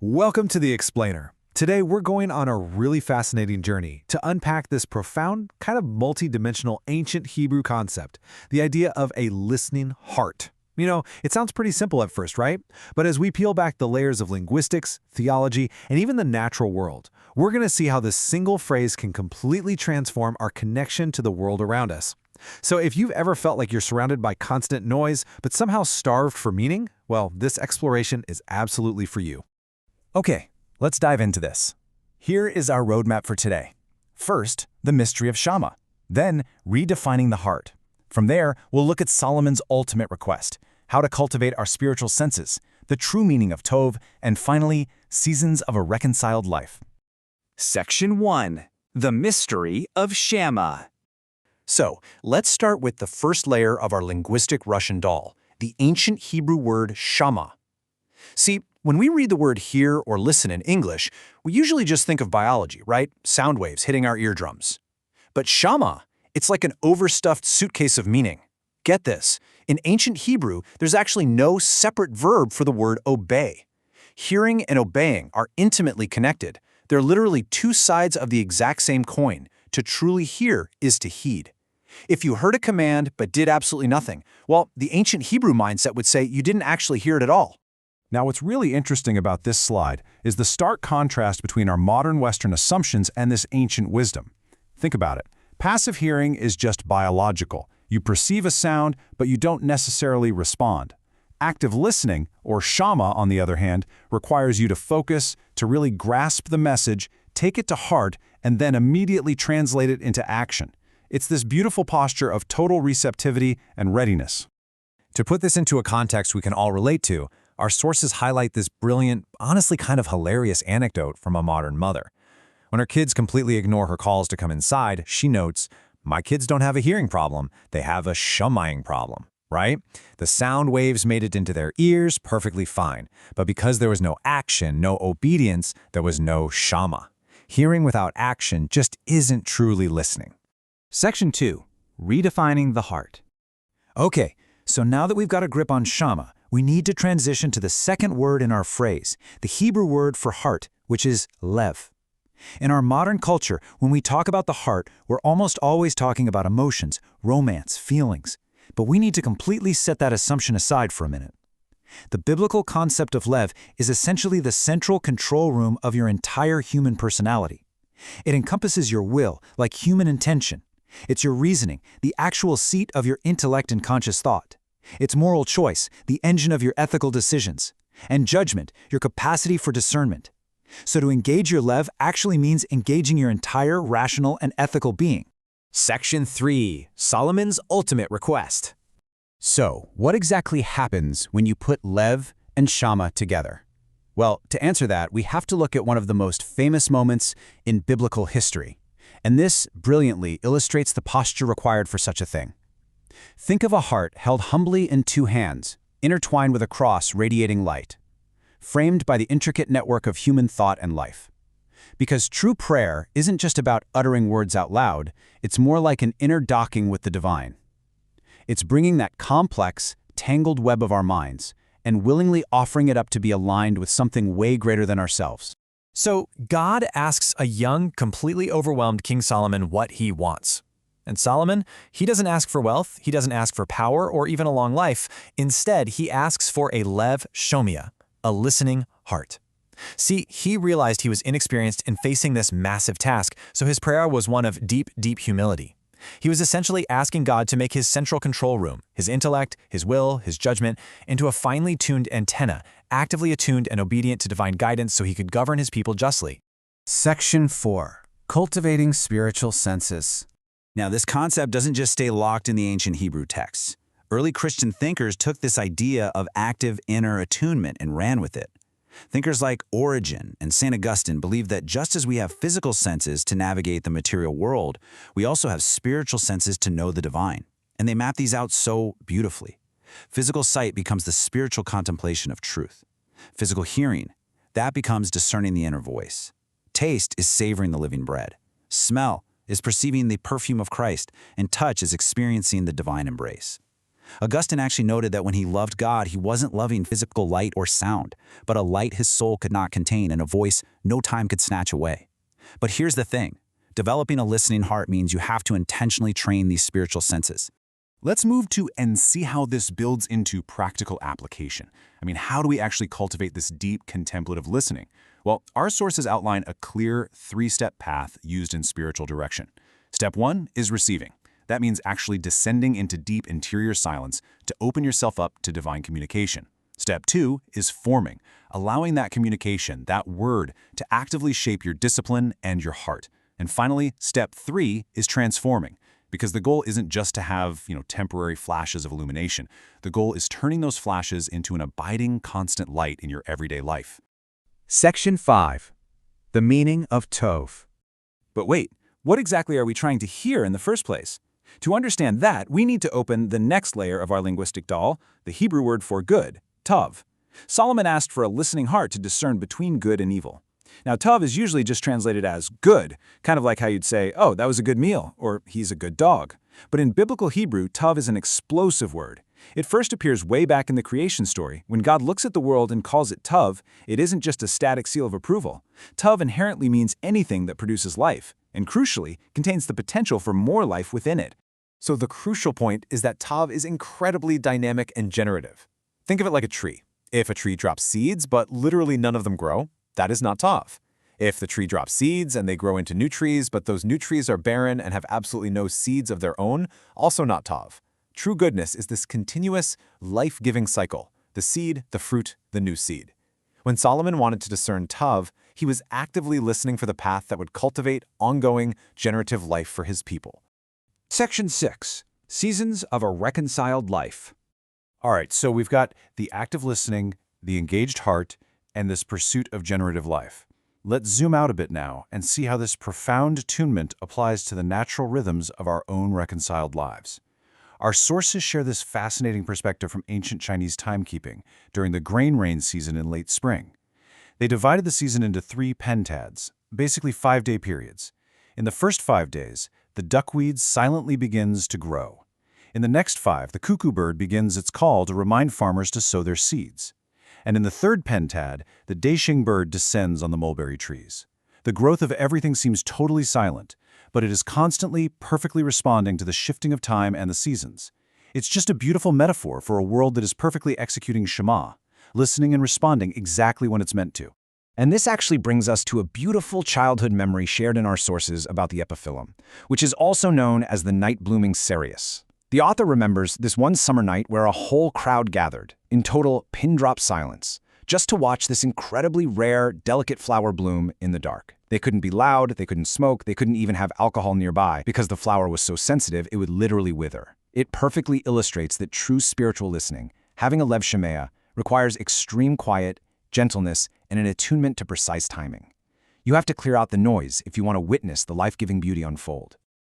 Welcome to The Explainer. Today we're going on a really fascinating journey to unpack this profound, kind of multi-dimensional ancient Hebrew concept, the idea of a listening heart. It sounds pretty simple at first, right? But as we peel back the layers of linguistics, theology, and even the natural world, we're going to see how this single phrase can completely transform our connection to the world around us. So if you've ever felt like you're surrounded by constant noise, but somehow starved for meaning, well, this exploration is absolutely for you. Okay, let's dive into this. Here is our roadmap for today. First, the mystery of Shama. Then, redefining the heart. From there, we'll look at Solomon's ultimate request, how to cultivate our spiritual senses, the true meaning of Tov, and finally, seasons of a reconciled life. Section 1. The Mystery of Shama. So, let's start with the first layer of our linguistic Russian doll, the ancient Hebrew word Shama. See, when we read the word hear or listen in English, we usually just think of biology, right? Sound waves hitting our eardrums. But Shama, it's like an overstuffed suitcase of meaning. Get this, in ancient Hebrew, there's actually no separate verb for the word obey. Hearing and obeying are intimately connected. They're literally two sides of the exact same coin. To truly hear is to heed. If you heard a command but did absolutely nothing, well, the ancient Hebrew mindset would say you didn't actually hear it at all. Now, what's really interesting about this slide is the stark contrast between our modern Western assumptions and this ancient wisdom. Think about it. Passive hearing is just biological. You perceive a sound, but you don't necessarily respond. Active listening, or Shama, on the other hand, requires you to focus, to really grasp the message, take it to heart, and then immediately translate it into action. It's this beautiful posture of total receptivity and readiness. To put this into a context we can all relate to, our sources highlight this brilliant, honestly kind of hilarious anecdote from a modern mother. When her kids completely ignore her calls to come inside, she notes, "My kids don't have a hearing problem, they have a Shamaing problem," right? The sound waves made it into their ears perfectly fine, but because there was no action, no obedience, there was no Shama. Hearing without action just isn't truly listening. Section 2. Redefining the heart. Okay, so now that we've got a grip on Shama, we need to transition to the second word in our phrase, the Hebrew word for heart, which is Lev. In our modern culture, when we talk about the heart, we're almost always talking about emotions, romance, feelings. But we need to completely set that assumption aside for a minute. The biblical concept of Lev is essentially the central control room of your entire human personality. It encompasses your will, like human intention. It's your reasoning, the actual seat of your intellect and conscious thought. It's moral choice, the engine of your ethical decisions. And judgment, your capacity for discernment. So to engage your Lev actually means engaging your entire rational and ethical being. Section 3. Solomon's ultimate request. So, what exactly happens when you put Lev and Shama together? Well, to answer that, we have to look at one of the most famous moments in biblical history. And this brilliantly illustrates the posture required for such a thing. Think of a heart held humbly in two hands, intertwined with a cross radiating light, framed by the intricate network of human thought and life. Because true prayer isn't just about uttering words out loud, it's more like an inner docking with the divine. It's bringing that complex, tangled web of our minds and willingly offering it up to be aligned with something way greater than ourselves. So God asks a young, completely overwhelmed King Solomon what he wants. And Solomon, he doesn't ask for wealth, he doesn't ask for power or even a long life. Instead, he asks for a Lev Shomea, a listening heart. See, he realized he was inexperienced in facing this massive task, so his prayer was one of deep, deep humility. He was essentially asking God to make his central control room, his intellect, his will, his judgment, into a finely tuned antenna, actively attuned and obedient to divine guidance so he could govern his people justly. Section 4. Cultivating spiritual senses. Now, this concept doesn't just stay locked in the ancient Hebrew texts. Early Christian thinkers took this idea of active inner attunement and ran with it. Thinkers like Origen and St. Augustine believed that just as we have physical senses to navigate the material world, we also have spiritual senses to know the divine. And they map these out so beautifully. Physical sight becomes the spiritual contemplation of truth. Physical hearing, that becomes discerning the inner voice. Taste is savoring the living bread. Smell is perceiving the perfume of Christ, and touch is experiencing the divine embrace. Augustine actually noted that when he loved God, he wasn't loving physical light or sound, but a light his soul could not contain and a voice no time could snatch away. But here's the thing. Developing a listening heart means you have to intentionally train these spiritual senses. Let's move to and see how this builds into practical application. I mean, how do we actually cultivate this deep contemplative listening? Well, our sources outline a clear three-step path used in spiritual direction. Step 1 is receiving. That means actually descending into deep interior silence to open yourself up to divine communication. Step 2 is forming, allowing that communication, that word, to actively shape your discipline and your heart. And finally, step 3 is transforming, because the goal isn't just to have, temporary flashes of illumination. The goal is turning those flashes into an abiding, constant light in your everyday life. Section 5. The meaning of Tov. But wait, what exactly are we trying to hear in the first place? To understand that, we need to open the next layer of our linguistic doll, the Hebrew word for good, Tov. Solomon asked for a listening heart to discern between good and evil. Now, Tov is usually just translated as good, kind of like how you'd say, oh, that was a good meal, or he's a good dog. But in biblical Hebrew, Tov is an explosive word. It first appears way back in the creation story. When God looks at the world and calls it Tov, it isn't just a static seal of approval. Tov inherently means anything that produces life, and crucially, contains the potential for more life within it. So the crucial point is that Tov is incredibly dynamic and generative. Think of it like a tree. If a tree drops seeds, but literally none of them grow, that is not Tov. If the tree drops seeds and they grow into new trees, but those new trees are barren and have absolutely no seeds of their own, also not Tov. True goodness is this continuous, life-giving cycle, the seed, the fruit, the new seed. When Solomon wanted to discern Tov, he was actively listening for the path that would cultivate ongoing, generative life for his people. Section 6. Seasons of a reconciled life. All right, so we've got the active listening, the engaged heart, and this pursuit of generative life. Let's zoom out a bit now and see how this profound attunement applies to the natural rhythms of our own reconciled lives. Our sources share this fascinating perspective from ancient Chinese timekeeping during the grain rain season in late spring. They divided the season into 3 pentads, basically 5-day periods. In the first 5 days, the duckweed silently begins to grow. In the next 5, the cuckoo bird begins its call to remind farmers to sow their seeds. And in the third pentad, the daishing bird descends on the mulberry trees. The growth of everything seems totally silent, but it is constantly, perfectly responding to the shifting of time and the seasons. It's just a beautiful metaphor for a world that is perfectly executing Shema, listening and responding exactly when it's meant to. And this actually brings us to a beautiful childhood memory shared in our sources about the epiphyllum, which is also known as the night-blooming cereus. The author remembers this one summer night where a whole crowd gathered, in total pin-drop silence, just to watch this incredibly rare, delicate flower bloom in the dark. They couldn't be loud, they couldn't smoke, they couldn't even have alcohol nearby because the flower was so sensitive it would literally wither. It perfectly illustrates that true spiritual listening, having a Lev Shomea, requires extreme quiet, gentleness, and an attunement to precise timing. You have to clear out the noise if you want to witness the life-giving beauty unfold.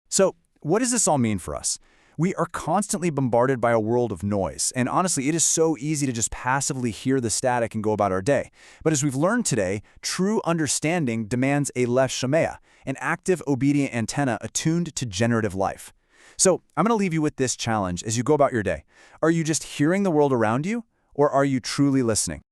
So, what does this all mean for us? We are constantly bombarded by a world of noise, and honestly, it is so easy to just passively hear the static and go about our day. But as we've learned today, true understanding demands a Lev Shomea, an active, obedient antenna attuned to generative life. So, I'm going to leave you with this challenge as you go about your day. Are you just hearing the world around you, or are you truly listening?